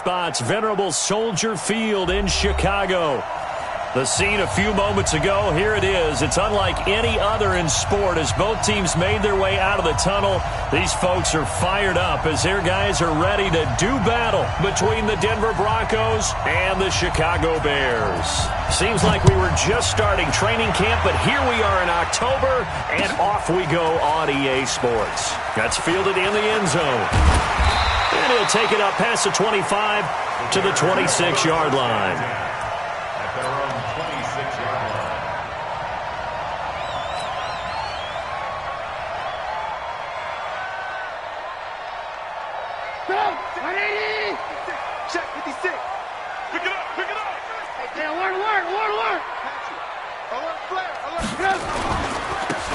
spots. Venerable Soldier Field in Chicago. The scene a few moments ago, here it is. It's unlike any other in sport as both teams made their way out of the tunnel. These folks are fired up as their guys are ready to do battle between the Denver Broncos and the Chicago Bears. Seems like we were just starting training camp, but here we are in October, and off we go on EA Sports. That's fielded in the end zone. And he'll take it up past the 25 to the 26-yard line.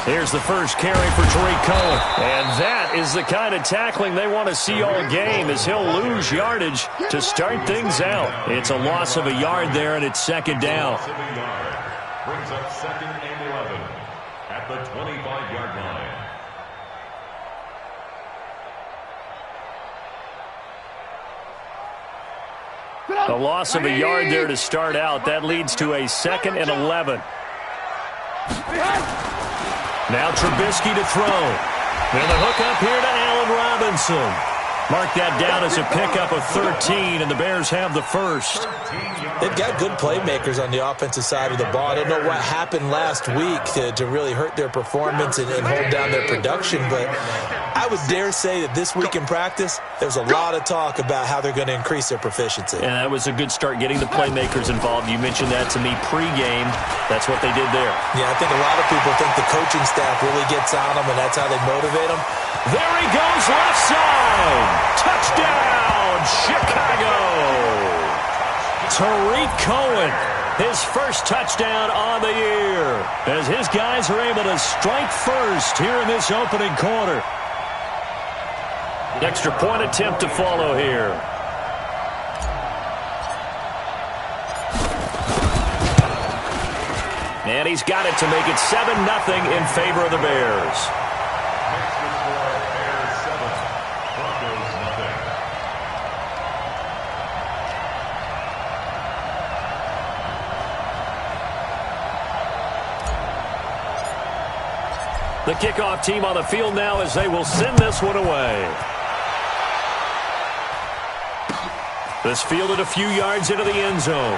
Here's the first carry for Tarik Cohen. And that is the kind of tackling they want to see all game as he'll lose yardage to start things out. It's a loss of a yard there, and it's second down. Brings up 2nd and 11 at the 25-yard line. A loss of a yard there to start out. That leads to a 2nd and 11. Now Trubisky to throw. And the hook up here to Allen Robinson. Mark that down as a pickup of 13, and the Bears have the first. They've got good playmakers on the offensive side of the ball. I don't know what happened last week to really hurt their performance and hold down their production, but I would dare say that this week in practice, there's a lot of talk about how they're going to increase their proficiency. And that was a good start getting the playmakers involved. You mentioned that to me pregame. That's what they did there. Yeah, I think a lot of people think the coaching staff really gets on them, and that's how they motivate them. There he goes, left side. Touchdown, Chicago. Tarik Cohen, his first touchdown on the year, as his guys are able to strike first here in this opening quarter. Extra point attempt to follow here. And he's got it to make it 7-0 in favor of the Bears. The kickoff team on the field now as they will send this one away. This fielded a few yards into the end zone.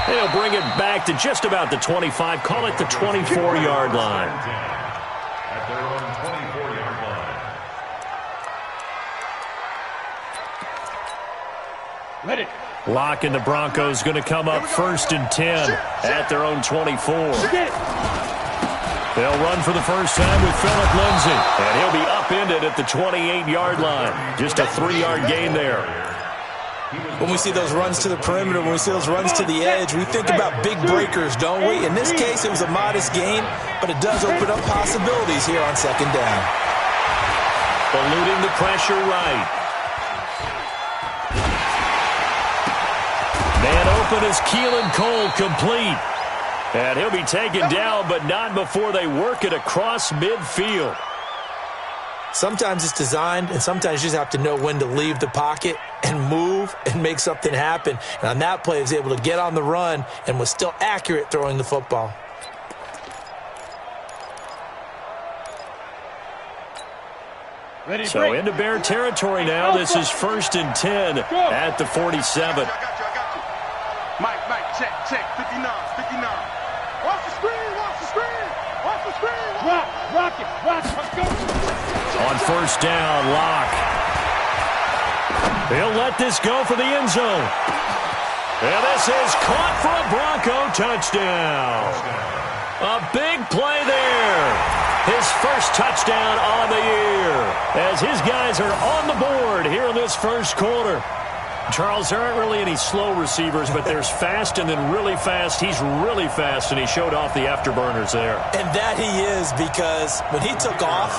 They'll bring it back to just about the 25. Call it the 24-yard line. At their own 24-yard line. Ready. Locke and the Broncos going to come up 1st and 10 at their own 24. They'll run for the first time with Phillip Lindsay. And he'll be upended at the 28-yard line. Just a 3-yard gain there. When we see those runs to the perimeter, when we see those runs to the edge, we think about big breakers, don't we? In this case, it was a modest gain, but it does open up possibilities here on 2nd down. Eluding the pressure right. Man open is Keelan Cole, complete. And he'll be taken down, but not before they work it across midfield. Sometimes it's designed, and sometimes you just have to know when to leave the pocket and move and make something happen. And on that play, he was able to get on the run and was still accurate throwing the football. So into Bear territory now. This is 1st and 10 at the 47. Mike, check, 59. Watch the screen. Rock it, let's go. On 1st down, Locke. He'll let this go for the end zone. And this is caught for a Bronco touchdown. A big play there. His first touchdown on the year as his guys are on the board here in this first quarter. Charles, there aren't really any slow receivers, but there's fast and then really fast. He's really fast, and he showed off the afterburners there. And that he is, because when he took off,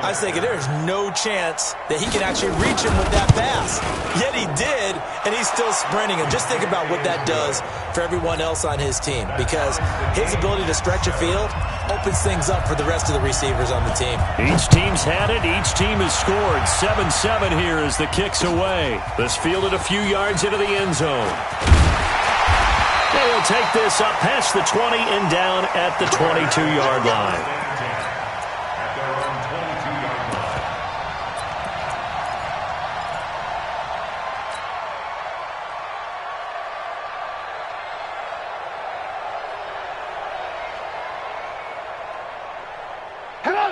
I was thinking there's no chance that he can actually reach him with that pass. Yet he did, and he's still sprinting. And just think about what that does for everyone else on his team, because his ability to stretch a field opens things up for the rest of the receivers on the team. Each team's had it. Each team has scored. 7-7 here as the kick's away. This fielded a few yards into the end zone. They will take this up past the 20 and down at the 22-yard line.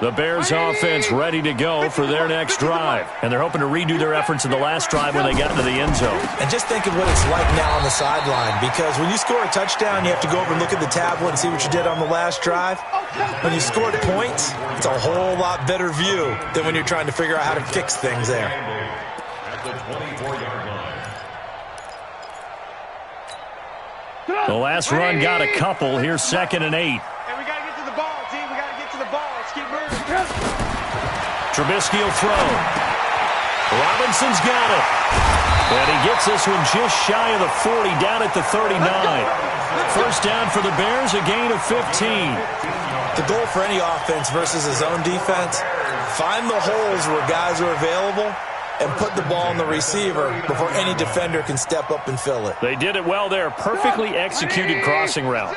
The Bears offense ready to go for their next drive. And they're hoping to redo their efforts in the last drive when they got into the end zone. And just think of what it's like now on the sideline, because when you score a touchdown, you have to go over and look at the tablet and see what you did on the last drive. When you scored points, it's a whole lot better view than when you're trying to figure out how to fix things there. At the 24-yard line. The last run got a couple. Here's 2nd and 8. Hey, we got to get to the ball, team. We got to get to the ball. Let's keep moving. Trubisky will throw. Robinson's got it. And he gets this one just shy of the 40, down at the 39. First down for the Bears, a gain of 15. The goal for any offense versus a zone defense, find the holes where guys are available and put the ball on the receiver before any defender can step up and fill it. They did it well there. Perfectly executed crossing route.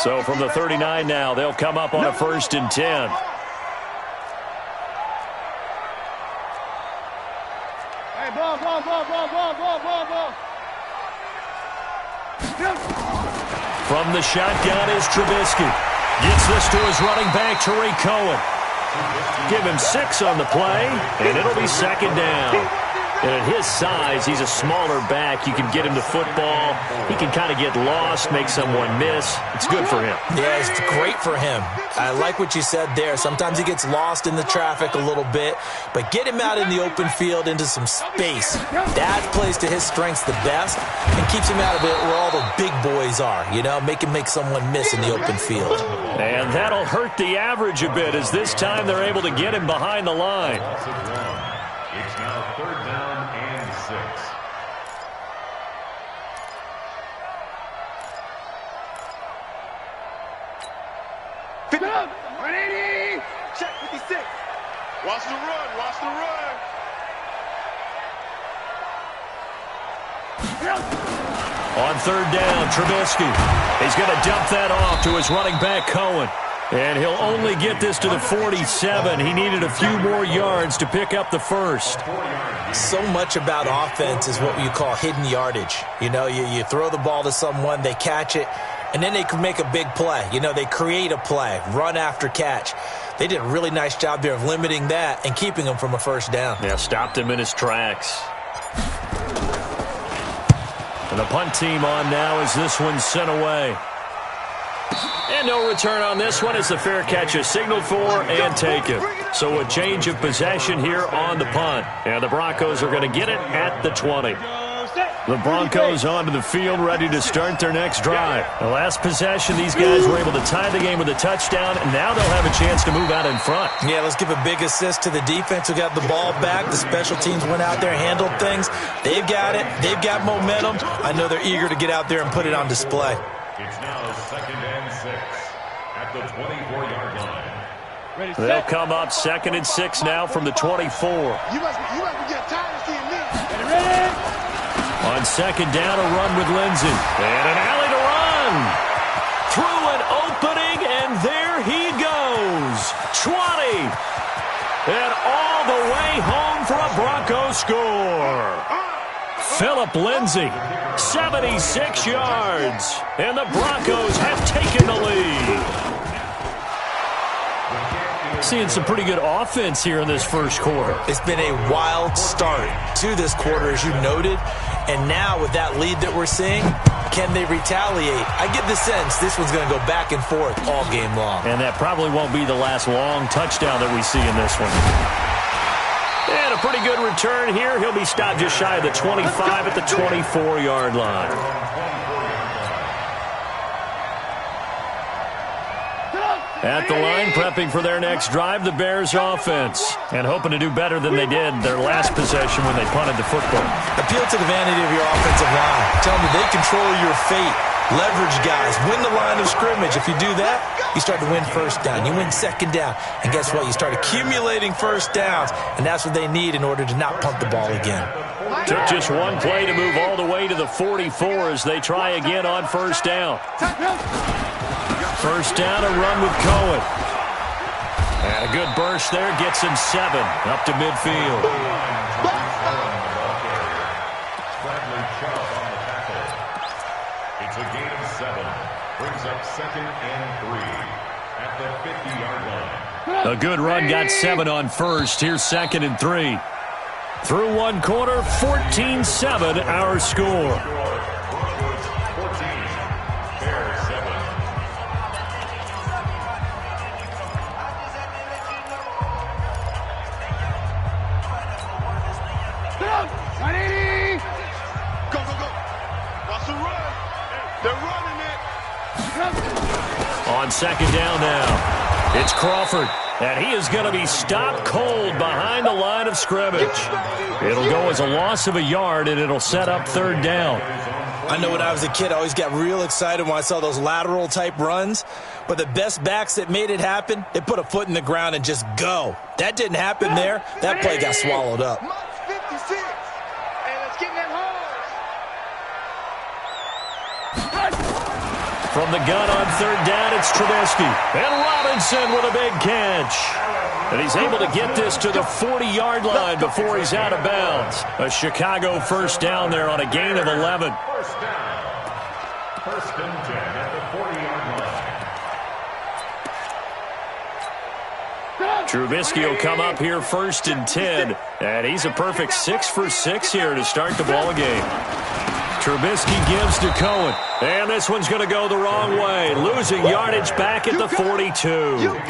So from the 39 now, they'll come up on a 1st and 10. Hey, ball. From the shotgun is Trubisky. Gets this to his running back, Tariq Cohen. Give him 6 on the play, and it'll be 2nd down. And at his size, he's a smaller back. You can get him to football. He can kind of get lost, make someone miss. It's good for him. Yeah, it's great for him. I like what you said there. Sometimes he gets lost in the traffic a little bit, but get him out in the open field into some space. That plays to his strengths the best and keeps him out of it where all the big boys are, you know, make him make someone miss in the open field. And that'll hurt the average a bit, as this time they're able to get him behind the line. It's now 3rd down and 6. Check 56. Watch the run. On 3rd down, Trubisky. He's going to dump that off to his running back, Cohen. And he'll only get this to the 47. He needed a few more yards to pick up the 1st. So much about offense is what you call hidden yardage. You know, you throw the ball to someone, they catch it, and then they can make a big play. You know, they create a play, run after catch. They did a really nice job there of limiting that and keeping him from a 1st down. Yeah, stopped him in his tracks. And the punt team on now as this one's sent away. And no return on this one as the fair catch is signaled for and taken. So a change of possession here on the punt. And the Broncos are going to get it at the 20. The Broncos onto the field, ready to start their next drive. The last possession, these guys were able to tie the game with a touchdown, and now they'll have a chance to move out in front. Yeah, let's give a big assist to the defense who got the ball back. The special teams went out there, handled things. They've got it. They've got momentum. I know they're eager to get out there and put it on display. It's now 2nd and 6 at the 24-yard line. They'll come up 2nd and 6 now from the 24. You must be getting tired of seeing me. Ready? On 2nd down, a run with Lindsey. And an alley to run. Through an opening, and there he goes. 20. And all the way home for a Bronco score. Philip Lindsay, 76 yards. And the Broncos have taken the lead. Seeing some pretty good offense here in this first quarter. It's been a wild start to this quarter, as you noted. And now with that lead that we're seeing, can they retaliate? I get the sense this one's going to go back and forth all game long. And that probably won't be the last long touchdown that we see in this one. And a pretty good return here. He'll be stopped just shy of the 25 at the 24-yard line. At the line, prepping for their next drive, the Bears offense. And hoping to do better than they did their last possession when they punted the football. Appeal to the vanity of your offensive line. Tell them that they control your fate. Leverage guys. Win the line of scrimmage. If you do that, you start to win first down. You win second down. And guess what? You start accumulating first downs. And that's what they need in order to not punt the ball again. Took just one play to move all the way to the 44 as they try again on first down. First down, a run with Cohen. And a good burst there gets him 7 up to midfield. It's a gain of 7. Brings up 2nd and 3 at the 50-yard line. A good run got 7 on first. Here's 2nd and 3. Through one quarter, 14-7 our score. On second down now, it's Crawford, and he is going to be stopped cold behind the line of scrimmage. It'll go as a loss of a yard, and it'll set up 3rd down. I know when I was a kid, I always got real excited when I saw those lateral-type runs. But the best backs that made it happen, they put a foot in the ground and just go. That didn't happen there. That play got swallowed up. From the gun on 3rd down, it's Trubisky. And Robinson with a big catch. And he's able to get this to the 40-yard line before he's out of bounds. A Chicago first down there on a gain of 11. First down. 1st and 10 at the 40-yard line. Trubisky will come up here 1st and 10. And he's a perfect 6 for 6 here to start the ball game. Trubisky gives to Cohen. And this one's going to go the wrong way. Losing yardage back at the 42.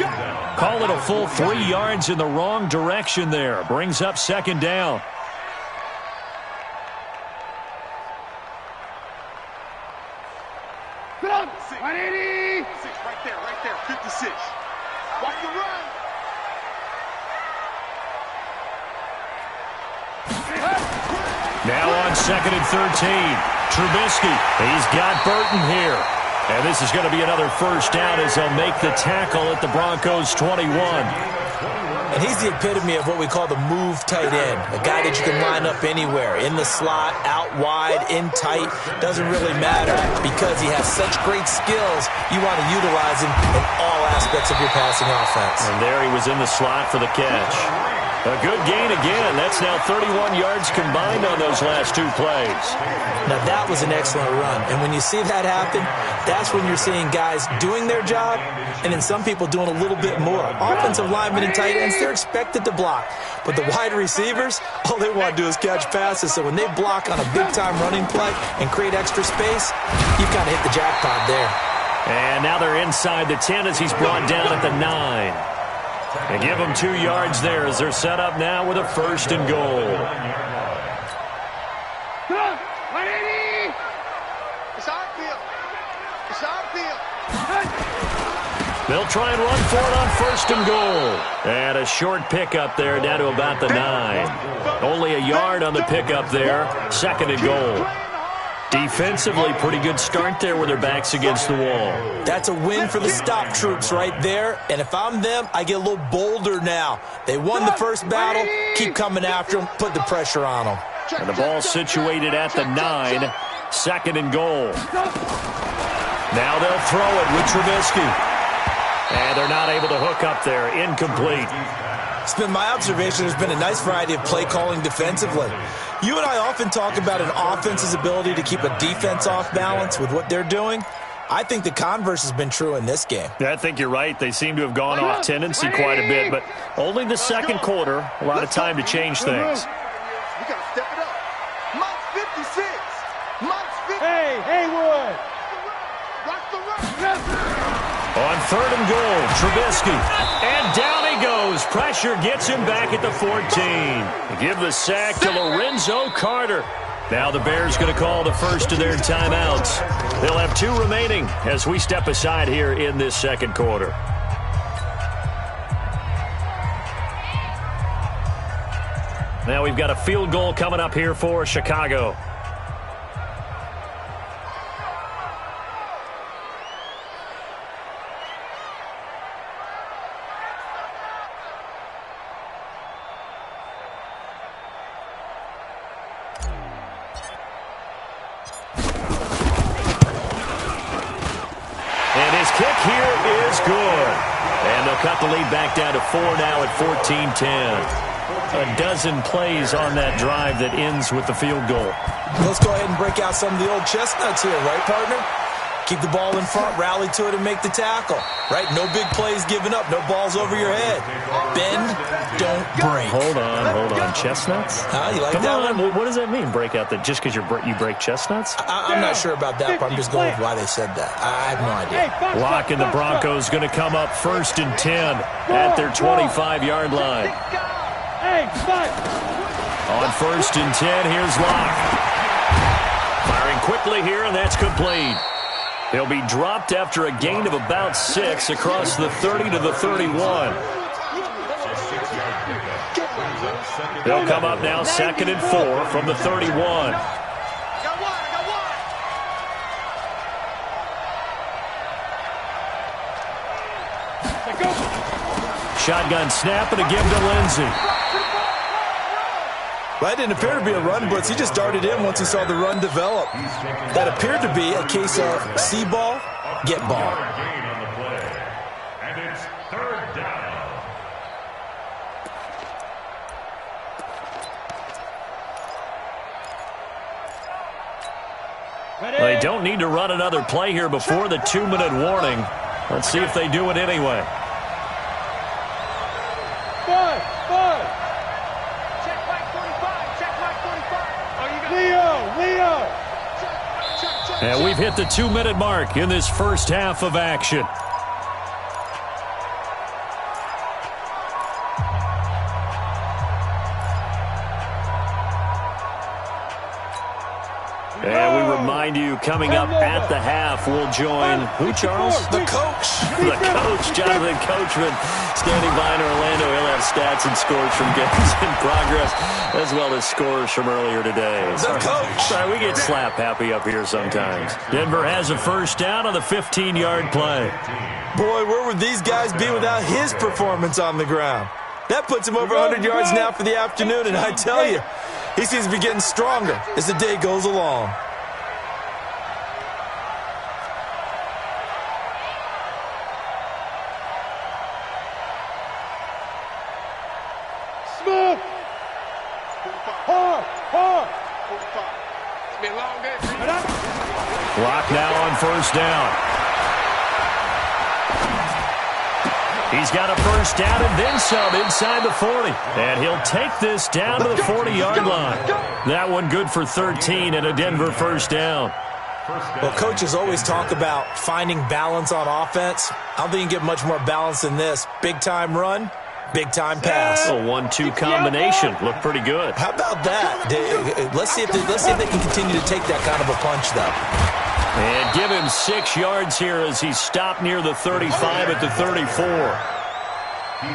Call it a full 3 yards in the wrong direction there. Brings up 2nd down. Right there, 56. Watch the run. Now on 2nd and 13. Trubisky. He's got Burton here. And this is going to be another first down as they'll make the tackle at the Broncos 21. And he's the epitome of what we call the move tight end. A guy that you can line up anywhere. In the slot, out wide, in tight. Doesn't really matter because he has such great skills. You want to utilize him in all aspects of your passing offense. And there he was in the slot for the catch. A good gain again. That's now 31 yards combined on those last 2 plays. Now, that was an excellent run. And when you see that happen, that's when you're seeing guys doing their job and then some people doing a little bit more. Offensive linemen and tight ends, they're expected to block. But the wide receivers, all they want to do is catch passes. So when they block on a big-time running play and create extra space, you've kind of hit the jackpot there. And now they're inside the 10 as he's brought down at the 9. And give them 2 yards there as they're set up now with a 1st and goal. They'll try and run for it on 1st and goal. And a short pickup there down to about the 9. Only a yard on the pickup there. 2nd and goal. Defensively, pretty good start there with their backs against the wall. That's a win for the stop troops right there. And if I'm them, I get a little bolder now. They won the first battle. Keep coming after them. Put the pressure on them. And the ball situated at the 9. 2nd and goal. Now they'll throw it with Trubisky. And they're not able to hook up there. Incomplete. It's been my observation there's been a nice variety of play calling defensively. You and I often talk about an offense's ability to keep a defense off balance with what they're doing. I think the converse has been true in this game. Yeah, I think you're right. They seem to have gone off tendency quite a bit, but only the 2nd quarter, a lot of time to change things. We got to step it up. Mike 56. Mike 50. Hey, Haywood. Watch the run. On 3rd and goal, Trubisky. And down he goes. Pressure gets him back at the 14. They give the sack to Lorenzo Carter. Now the Bears going to call the first of their timeouts. They'll have 2 remaining as we step aside here in this 2nd quarter. Now we've got a field goal coming up here for Chicago. And his kick here is good. And they'll cut the lead back down to 4 now at 14-10. A dozen plays on that drive that ends with the field goal. Let's go ahead and break out some of the old chestnuts here, right, partner? Keep the ball in front, rally to it, and make the tackle. Right? No big plays given up, no balls over your head. Bend, don't break. Hold on. Chestnuts? You like Come that on. one? What does that mean, break out? That just because you break chestnuts? I'm not sure about that, but I'm just going with why they said that. I have no idea. Lock and the Broncos going to come up 1st and 10 at their 25-yard line. On 1st and 10, here's Locke. Firing quickly here, and that's complete. He'll be dropped after a gain of about 6 across the 30 to the 31. They'll come up now 2nd and 4 from the 31. Shotgun snap and a give to Lindsey. Well, that didn't appear to be a run blitz. He just darted in once he saw the run develop. That appeared to be a case of see ball, get ball. And it's 3rd down. They don't need to run another play here before the 2-minute warning. Let's see if they do it anyway. And we've hit the 2-minute mark in this first half of action. And we remind you, coming up at the half, we'll join who, Charles? The coach. The coach, Jonathan Coachman, standing by in Orlando. He'll have stats and scores from games in progress, as well as scores from earlier today. The coach. Sorry, we get slap happy up here sometimes. Denver has a 1st down on the 15-yard play. Boy, where would these guys be without his performance on the ground? That puts him over 100 yards now for the afternoon, and I tell you, he seems to be getting stronger as the day goes along. Smith! Hard! It's been a long day. Lock now on 1st down. He's got a 1st down and then some inside the 40. And he'll take this down to the 40-yard line. That one good for 13 and a Denver 1st down. Well, coaches always talk about finding balance on offense. I don't think you can get much more balance than this. Big-time run, big-time pass. A 1-2 combination. Looked pretty good. How about that? Let's see if they can continue to take that kind of a punch, though. And give him 6 yards here as he stopped near the 35 at the 34.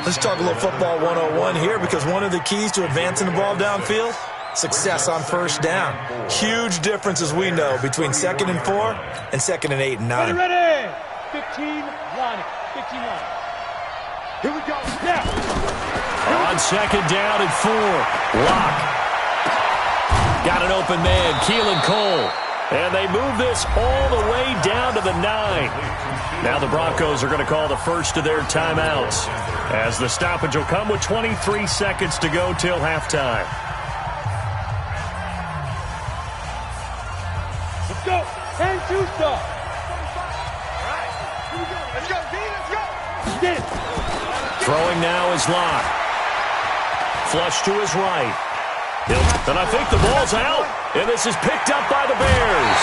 Let's talk a little football 101 here, because one of the keys to advancing the ball downfield, success on 1st down. Huge difference, as we know, between 2nd and 4 and 2nd and 8 and 9. Ready! 15 line. 15 line. Here we go. Now. On 2nd down and 4. Lock. Got an open man, Keelan Cole. And they move this all the way down to the 9. Now the Broncos are going to call the first of their timeouts, as the stoppage will come with 23 seconds to go till halftime. Let's go. And 2 stop. All right. Here we go. Let's go, D. Let's go. Get it. Throwing now is Locke. Flush to his right. And I think the ball's out. And this is picked up by the Bears.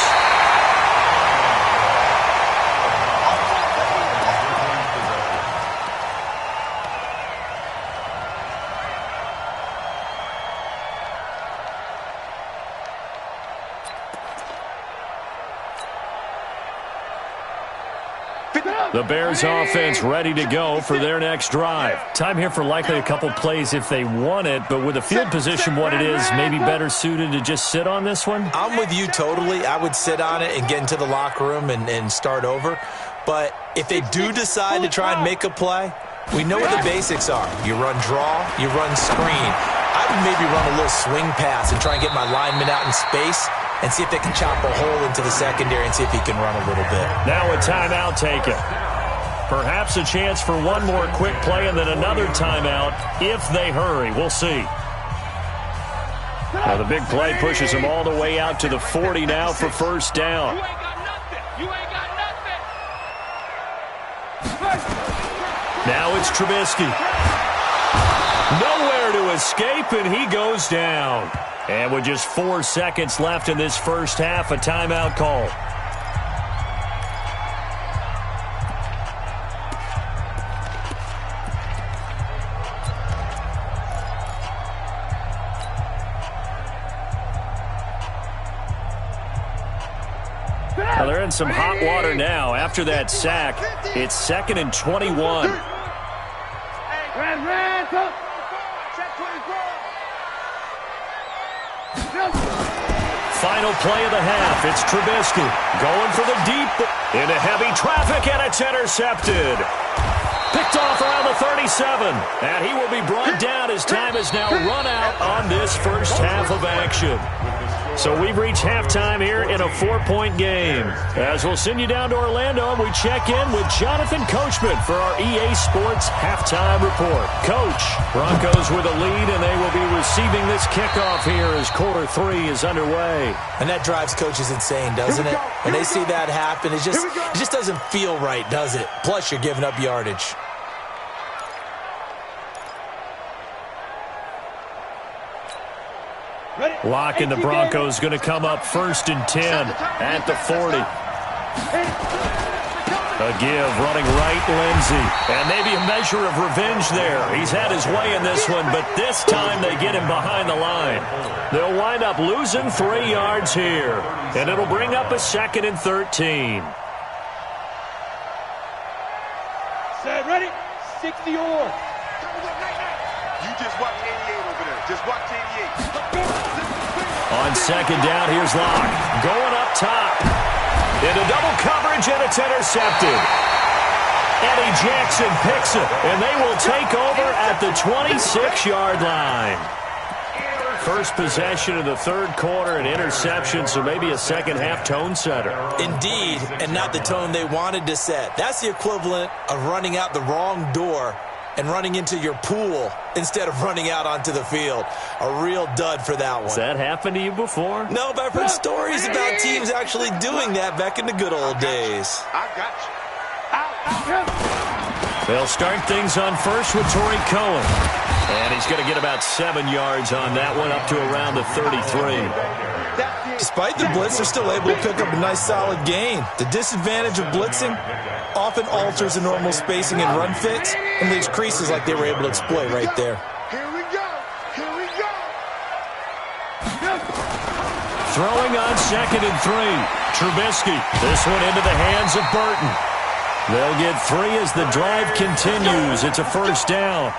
The Bears offense ready to go for their next drive. Time here for likely a couple plays if they want it, but with the field position what it is, maybe better suited to just sit on this one? I'm with you totally. I would sit on it and get into the locker room and start over. But if they do decide to try and make a play, we know what the basics are. You run draw, you run screen. I would maybe run a little swing pass and try and get my lineman out in space and see if they can chop a hole into the secondary and see if he can run a little bit. Now a timeout taken. Perhaps a chance for one more quick play and then another timeout if they hurry. We'll see. Now the big play pushes them all the way out to the 40 now for first down. You ain't got nothing. You ain't got nothing. Now it's Trubisky. Nowhere to escape, and he goes down. And with just 4 seconds left in this first half, a timeout call. Well, they're in some hot water now. After that sack, it's 2nd and 21. Final play of the half. It's Trubisky going for the deep into heavy traffic, and it's intercepted. Picked off around the 37, and he will be brought down as time is now run out on this first half of action. So we've reached halftime here in a 4-point game. As we'll send you down to Orlando, we check in with Jonathan Coachman for our EA Sports Halftime Report. Coach, Broncos with a lead, and they will be receiving this kickoff here as quarter 3 is underway. And that drives coaches insane, doesn't it? When they see that happen, it just doesn't feel right, does it? Plus, you're giving up yardage. Lock and the Broncos going to come up 1st and 10 at the 40. A give running right, Lindsey. And maybe a measure of revenge there. He's had his way in this one, but this time they get him behind the line. They'll wind up losing 3 yards here. And it'll bring up a 2nd and 13. Set, ready? 60 or. You just watch 88 over there. Just watch 88. On 2nd down, here's Locke. Going up top. Into double coverage, and it's intercepted. Eddie Jackson picks it, and they will take over at the 26-yard line. First possession of the 3rd quarter, an interception, so maybe a second-half tone setter. Indeed, and not the tone they wanted to set. That's the equivalent of running out the wrong door and running into your pool instead of running out onto the field. A real dud for that one. Has that happened to you before? No, but I've heard stories about teams actually doing that back in the good old days. I got you. They'll start things on first with Torrey Cohen. And he's going to get about 7 yards on that one, up to around the 33. Despite the blitz, they're still able to pick up a nice solid gain. The disadvantage of blitzing often alters the normal spacing and run fits and leaves creases like they were able to exploit right there. Here we go. Here we go. Throwing on 2nd and 3. Trubisky. This one into the hands of Burton. They'll get 3 as the drive continues. It's a first down.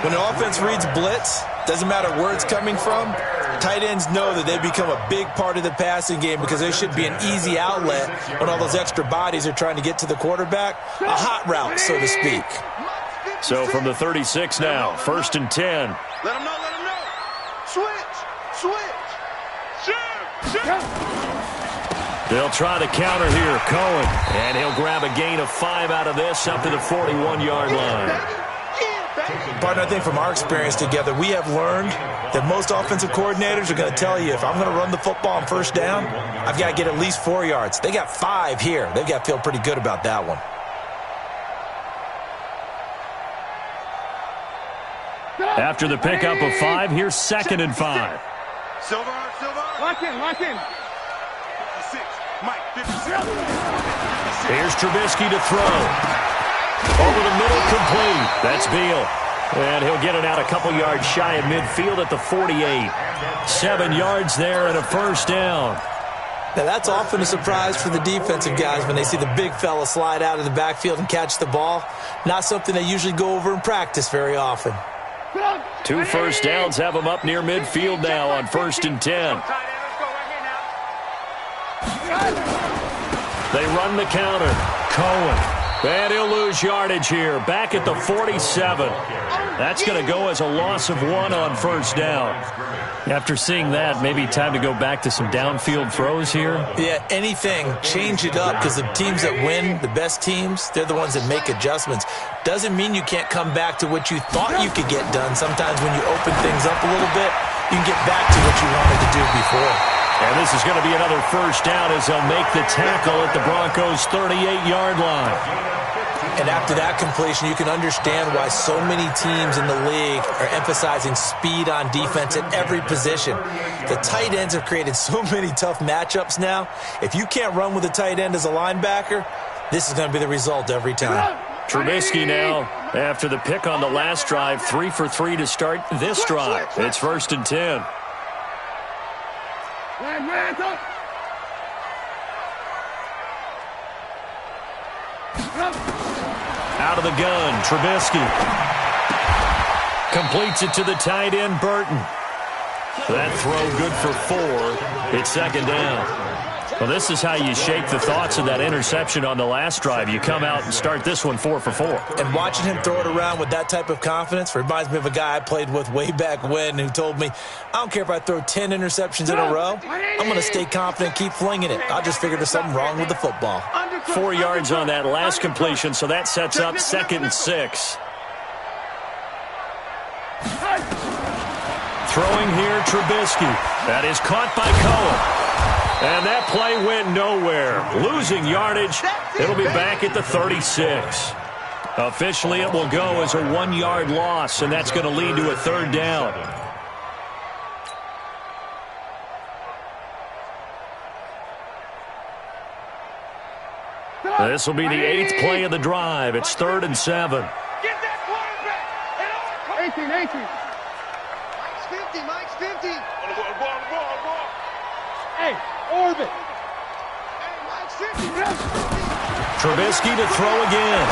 When the offense reads blitz, doesn't matter where it's coming from, tight ends know that they become a big part of the passing game because there should be an easy outlet when all those extra bodies are trying to get to the quarterback. A hot route, so to speak. So from the 36 now, 1st and 10. Let him know, let him know. Switch, switch. They'll try the counter here, Cohen. And he'll grab a gain of 5 out of this up to the 41-yard line. Partner, I think from our experience together, we have learned that most offensive coordinators are going to tell you, if I'm going to run the football on first down, I've got to get at least 4 yards. They got 5 here. They've got to feel pretty good about that one. After the pickup of 5, here's 2nd and 5. Silver. Lock in. 56. Mike, 56. Here's Trubisky to throw. Over the middle, complete. That's Beal. And he'll get it out a couple yards shy of midfield at the 48. 7 yards there and a first down. Now, that's often a surprise for the defensive guys when they see the big fella slide out of the backfield and catch the ball. Not something they usually go over in practice very often. 2 first downs have them up near midfield now on 1st and 10. They run the counter. Cohen. And he'll lose yardage here. Back at the 47. That's going to go as a loss of 1 on 1st down. After seeing that, maybe time to go back to some downfield throws here. Yeah, anything. Change it up, because the teams that win, the best teams, they're the ones that make adjustments. Doesn't mean you can't come back to what you thought you could get done. Sometimes when you open things up a little bit, you can get back to what you wanted to do before. And this is going to be another 1st down as they'll make the tackle at the Broncos' 38-yard line. And after that completion, you can understand why so many teams in the league are emphasizing speed on defense at every position. The tight ends have created so many tough matchups now. If you can't run with a tight end as a linebacker, this is going to be the result every time. Trubisky now, after the pick on the last drive, 3 for 3 to start this drive. It's 1st and 10. Out of the gun, Trubisky. Completes it to the tight end, Burton. That throw good for 4. It's 2nd down. Well, this is how you shake the thoughts of that interception on the last drive. You come out and start this one 4 for 4. And watching him throw it around with that type of confidence reminds me of a guy I played with way back when who told me, I don't care if I throw 10 interceptions in a row. I'm going to stay confident, keep flinging it. I just figured there's something wrong with the football. 4 yards on that last completion, so that sets up 2nd and 6. Throwing here, Trubisky. That is caught by Cohen. And that play went nowhere. Losing yardage. It'll be back at the 36. Officially, it will go as a 1-yard loss, and that's going to lead to a 3rd down. This will be the 8th play of the drive. It's 3rd and 7. Get that quarterback. 18. Mike's 50. Hey, orbit. Hey, Mike's 50. Trubisky to throw again.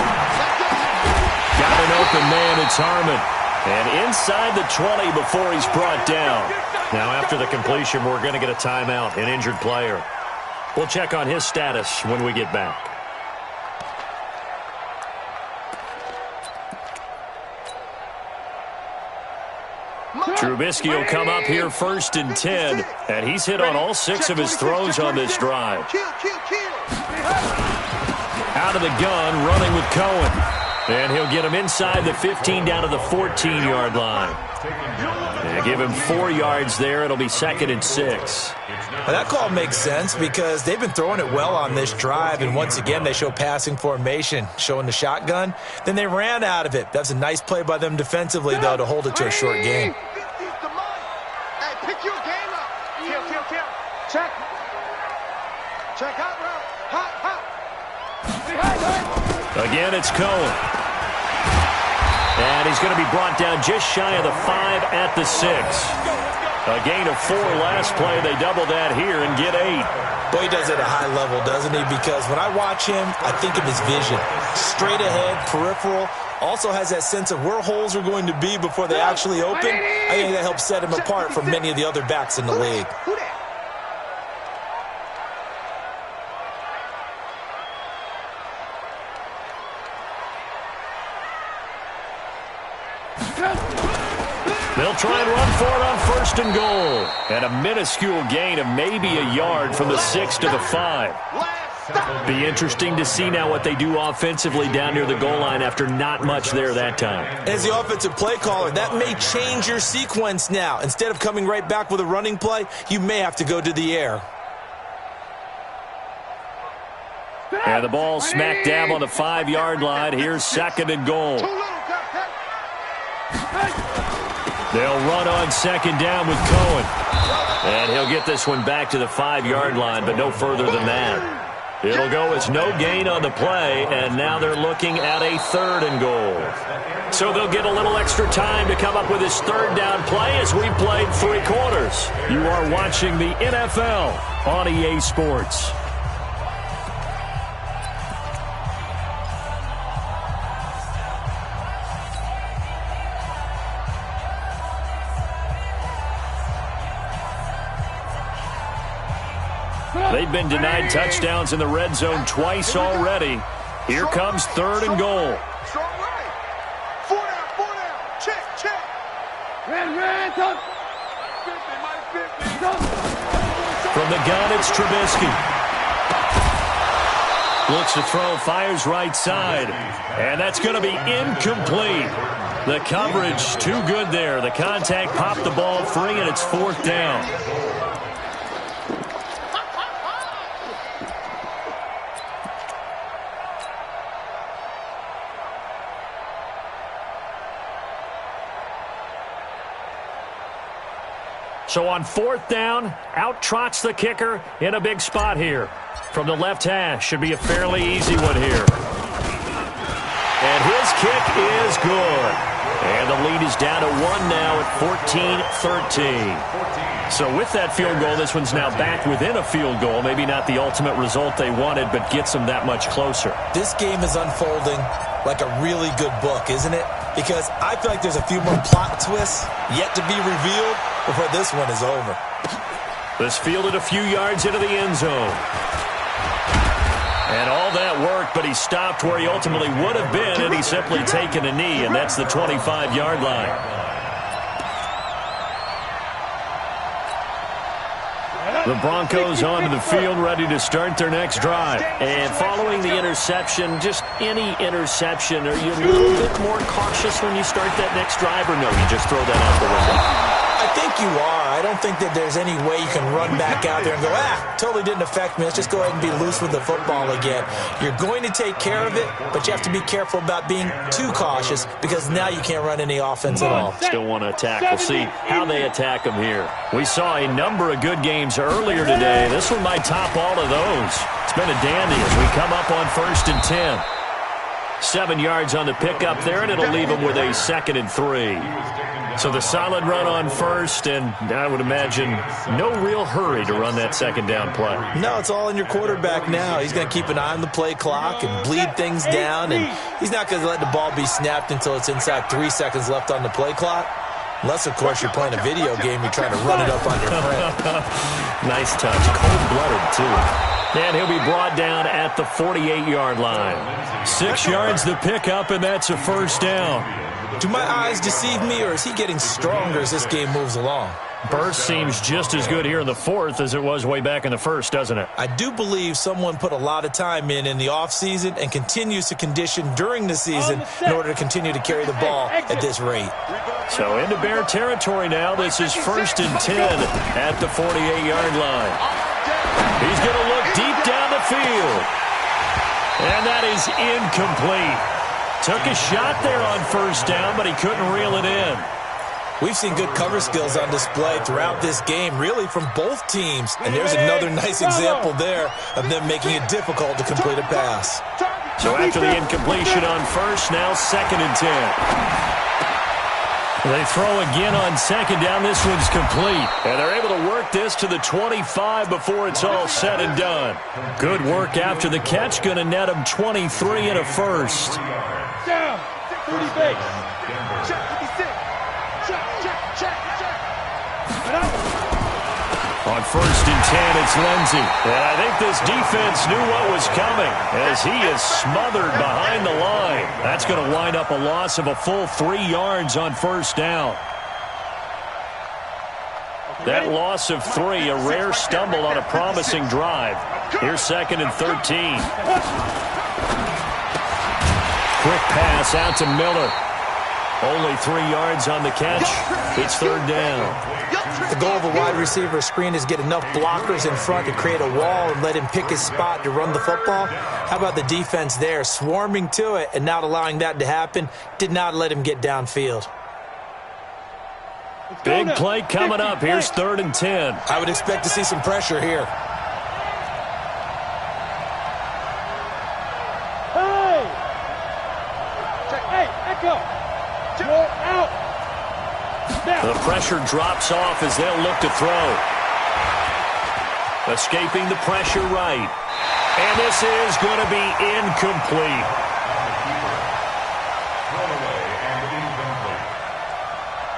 Got an open man. It's Harmon. And inside the 20 before he's brought down. Now after the completion, we're going to get a timeout, an injured player. We'll check on his status when we get back. Trubisky will come up here 1st and 10, and he's hit on all 6 of his throws on this drive. Out of the gun, running with Cohen. And he'll get him inside the 15 down to the 14-yard line. And give him 4 yards there. It'll be 2nd and 6. Well, that call makes sense because they've been throwing it well on this drive, and once again they show passing formation, showing the shotgun. Then they ran out of it. That's a nice play by them defensively, though, to hold it to a short game. Hey, pick your game up. Kill. Check. Check out, bro. Hot. Again, it's Cohen. And he's going to be brought down just shy of the 5 at the 6. A gain of 4 last play. They double that here and get 8. Boy, he does it at a high level, doesn't he? Because when I watch him, I think of his vision. Straight ahead, peripheral. Also has that sense of where holes are going to be before they actually open. I think that helps set him apart from many of the other backs in the league. They'll try and run for it on 1st and goal. And a minuscule gain of maybe a yard from the 6 to the 5. Be interesting to see now what they do offensively down near the goal line after not much there that time. As the offensive play caller, that may change your sequence now. Instead of coming right back with a running play, you may have to go to the air. And the ball smack dab on the 5-yard line. Here's 2nd and goal. They'll run on 2nd down with Cohen. And he'll get this one back to the 5-yard line, but no further than that. It'll go as no gain on the play, and now they're looking at a 3rd and goal. So they'll get a little extra time to come up with his 3rd down play as we've played 3 quarters. You are watching the NFL on EA Sports. They've been denied touchdowns in the red zone twice already. Here comes 3rd and goal. Strong right. 4 down. Check. Ran, touch. 50. From the gun, it's Trubisky. Looks to throw, fires right side. And that's going to be incomplete. The coverage too good there. The contact popped the ball free, and it's 4th down. So on 4th down, out trots the kicker in a big spot here. From the left hash, should be a fairly easy one here. And his kick is good. And the lead is down to 1 now at 14-13. So with that field goal, this one's now back within a field goal. Maybe not the ultimate result they wanted, but gets them that much closer. This game is unfolding like a really good book, isn't it? Because I feel like there's a few more plot twists yet to be revealed before this one is over. This fielded a few yards into the end zone. And all that worked, but he stopped where he ultimately would have been, and he's simply taken a knee, and that's the 25-yard line. The Broncos onto the field, ready to start their next drive. And following the interception, just any interception, are you a little bit more cautious when you start that next drive, or no, you just throw that out the window? I think you are. I don't think that there's any way you can run back out there and go, totally didn't affect me. Let's just go ahead and be loose with the football again. You're going to take care of it, but you have to be careful about being too cautious because now you can't run any offense at all. Still want to attack. We'll see how they attack them here. We saw a number of good games earlier today. This one might top all of those. It's been a dandy as we come up on 1st and 10. 7 yards on the pickup there, and it'll leave them with a 2nd and 3. So the solid run on 1st, and I would imagine no real hurry to run that 2nd down play. No, it's all in your quarterback now. He's going to keep an eye on the play clock and bleed things down, and he's not going to let the ball be snapped until it's inside 3 seconds left on the play clock. Unless, of course, you're playing a video game, you're trying to run it up on your friend. Nice touch. Cold-blooded, too. And he'll be brought down at the 48-yard line. 6 yards the pickup, and that's a 1st down. Do my eyes deceive me, or is he getting stronger as this game moves along? Burst seems just as good here in the 4th as it was way back in the 1st, doesn't it? I do believe someone put a lot of time in the offseason and continues to condition during the season in order to continue to carry the ball at this rate. So into Bear territory now. This is 1st and 10 at the 48-yard line. He's going to look deep down the field. And that is incomplete. Took a shot there on 1st down, but he couldn't reel it in. We've seen good cover skills on display throughout this game, really from both teams. And there's another nice example there of them making it difficult to complete a pass. So after the incompletion on 1st, now 2nd and 10. They throw again on 2nd down. This one's complete. And they're able to work this to the 25 before it's all said and done. Good work after the catch. Going to net them 23 and a 1st. Down. 30 base. Check 56. Check. On 1st and 10, it's Lindsey. And I think this defense knew what was coming as he is smothered behind the line. That's going to wind up a loss of a full 3 yards on 1st down. That loss of 3, a rare stumble on a promising drive. Here's 2nd and 13. Quick pass out to Miller. Only 3 yards on the catch. It's 3rd down. The goal of a wide receiver screen is get enough blockers in front to create a wall and let him pick his spot to run the football. How about the defense there, swarming to it and not allowing that to happen? Did not let him get downfield. Big play coming up. Here's 3rd and 10. I would expect to see some pressure here. pressure drops off as they'll look to throw. Escaping the pressure right. And this is going to be incomplete. Throwaway and incomplete.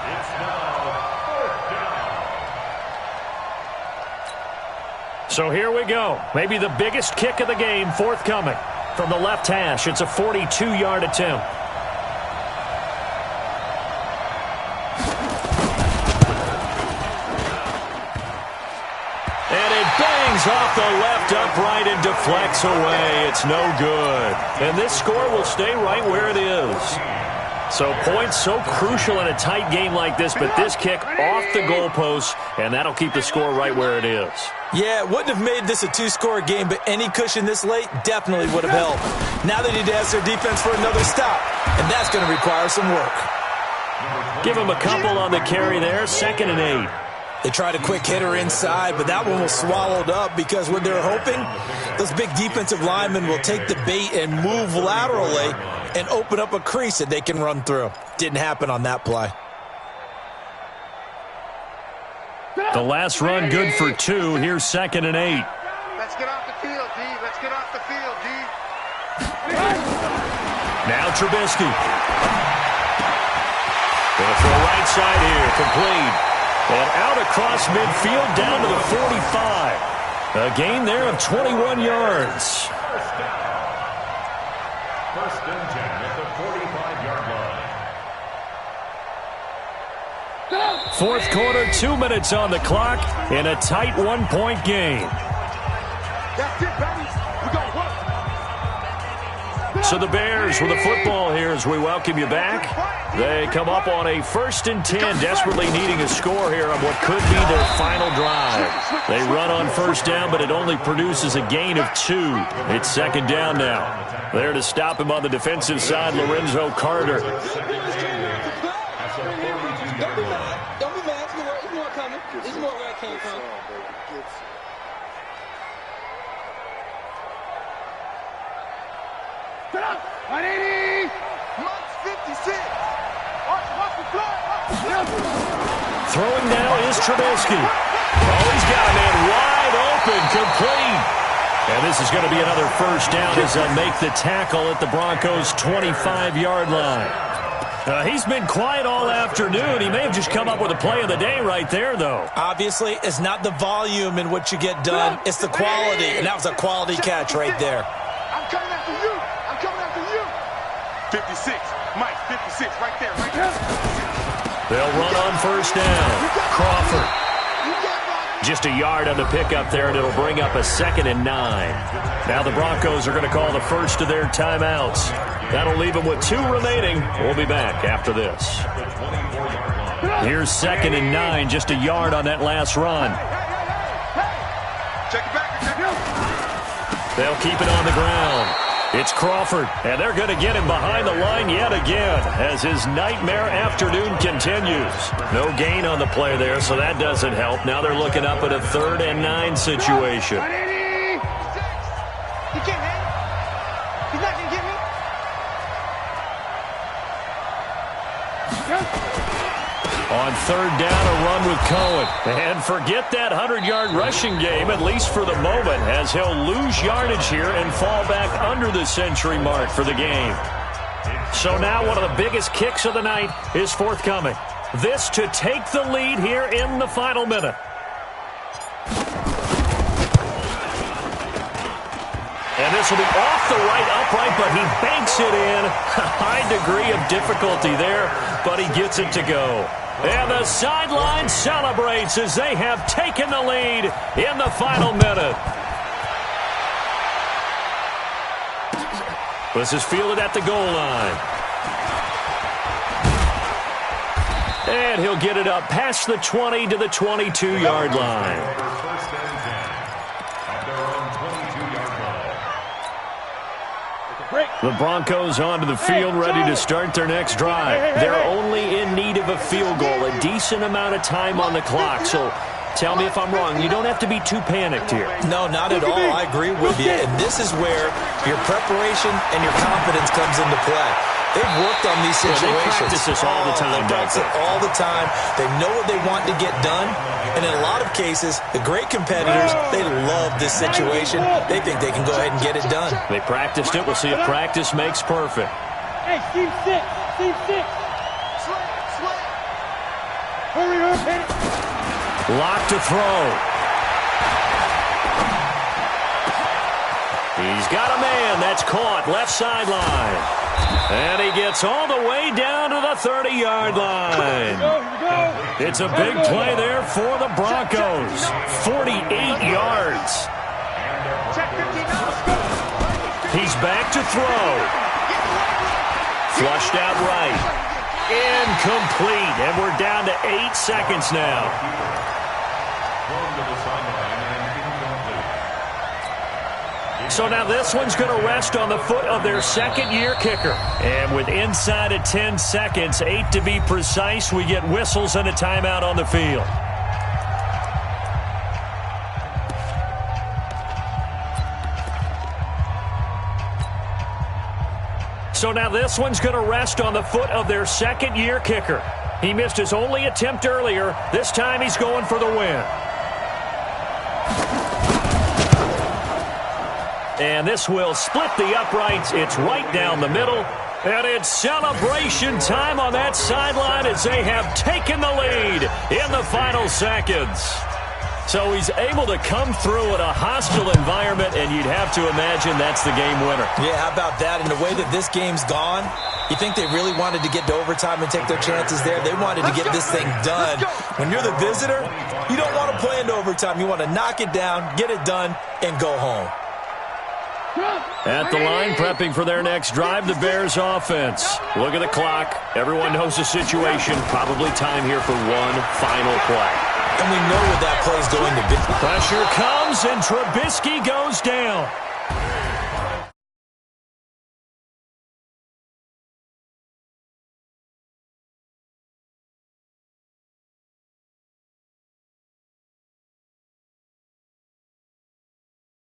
It's now 4th down. So here we go. Maybe the biggest kick of the game forthcoming. From the left hash, it's a 42-yard attempt. And it bangs off the left upright and deflects away. It's no good. And this score will stay right where it is. So points so crucial in a tight game like this, but this kick off the goalpost, and that'll keep the score right where it is. Yeah, it wouldn't have made this a two-score game, but any cushion this late definitely would have helped. Now they need to ask their defense for another stop, and that's going to require some work. Give them a couple on the carry there, 2nd and 8. They tried a quick hitter inside, but that one was swallowed up because what they're hoping, those big defensive linemen will take the bait and move laterally and open up a crease that they can run through. Didn't happen on that play. The last run good for 2. Here's 2nd and 8. Let's get off the field, D. Let's get off the field, D. Now Trubisky. Going to throw right side here, complete. And out across midfield down to the 45. A gain there of 21 yards. First down. 1st and 10 at the 45-yard line. Fourth quarter, 2 minutes on the clock in a tight 1-point game. That's it, baby. We got work. So the Bears with the football here as we welcome you back. They come up on a 1st and 10, desperately needing a score here on what could be their final drive. They run on 1st down, but it only produces a gain of 2. It's 2nd down now. There to stop him on the defensive side, Lorenzo Carter. Don't be mad. There's more coming. There's more where it came from. Get up! 180! Mike's 56. Watch the play. Throwing now is Trubisky. Oh, he's got a man wide open, complete. And this is going to be another 1st down as they'll make the tackle at the Broncos' 25-yard line. He's been quiet all afternoon. He may have just come up with a play of the day right there, though. Obviously, it's not the volume in what you get done. It's the quality, and that was a quality catch right there. I'm coming after you. I'm coming after you. 56. Mike, 56. Right there. Right there. They'll run on 1st down. Crawford. Just a yard on the pickup there, and it'll bring up a 2nd and 9. Now the Broncos are going to call the first of their timeouts. That'll leave them with 2 remaining. We'll be back after this. Here's 2nd and 9, just a yard on that last run. Check it back. They'll keep it on the ground. It's Crawford, and they're going to get him behind the line yet again as his nightmare afternoon continues. No gain on the play there, so that doesn't help. Now they're looking up at a 3rd and 9 situation. 180! He can't hang. He's not going to get me. On 3rd down, a run with Cohen. And forget that 100-yard rushing game, at least for the moment, as he'll lose yardage here and fall back under the century mark for the game. So now one of the biggest kicks of the night is forthcoming. This to take the lead here in the final minute. And this will be off the right upright, but he banks it in. A high degree of difficulty there, but he gets it to go. And the sideline celebrates as they have taken the lead in the final minute. This is fielded at the goal line. And he'll get it up past the 20 to the 22-yard line. First and 10 at their own 22-yard line. The Broncos onto the field, ready to start their next drive. They're only in need of a field goal, a decent amount of time on the clock. So tell me if I'm wrong. You don't have to be too panicked here. No, not at all. I agree with you. And this is where your preparation and your confidence comes into play. They've worked on these situations. They practice this all the time, They practice it all the time. They know what they want to get done. And in a lot of cases, the great competitors, they love this situation. They think they can go ahead and get it done. They practiced it. We'll see if practice makes perfect. Hey, team 6. Team 6. Hurry up, hit it. Lock to throw. He's got a man. That's caught. Left sideline. And he gets all the way down to the 30-yard line. It's a big play there for the Broncos. 48 yards. He's back to throw. Flushed out right. Incomplete. And we're down to 8 seconds now. So now this one's going to rest on the foot of their second-year kicker. And with inside of 10 seconds, 8 to be precise, we get whistles and a timeout on the field. So now this one's going to rest on the foot of their second-year kicker. He missed his only attempt earlier. This time he's going for the win. And this will split the uprights. It's right down the middle. And it's celebration time on that sideline as they have taken the lead in the final seconds. So he's able to come through in a hostile environment, and you'd have to imagine that's the game winner. Yeah, how about that? And the way that this game's gone, you think they really wanted to get to overtime and take their chances there? They wanted to get this thing done. When you're the visitor, you don't want to play into overtime. You want to knock it down, get it done, and go home. At the line, prepping for their next drive, the Bears offense. Look at the clock. Everyone knows the situation. Probably time here for one final play. And we know what that play is going to be. Pressure comes, and Trubisky goes down.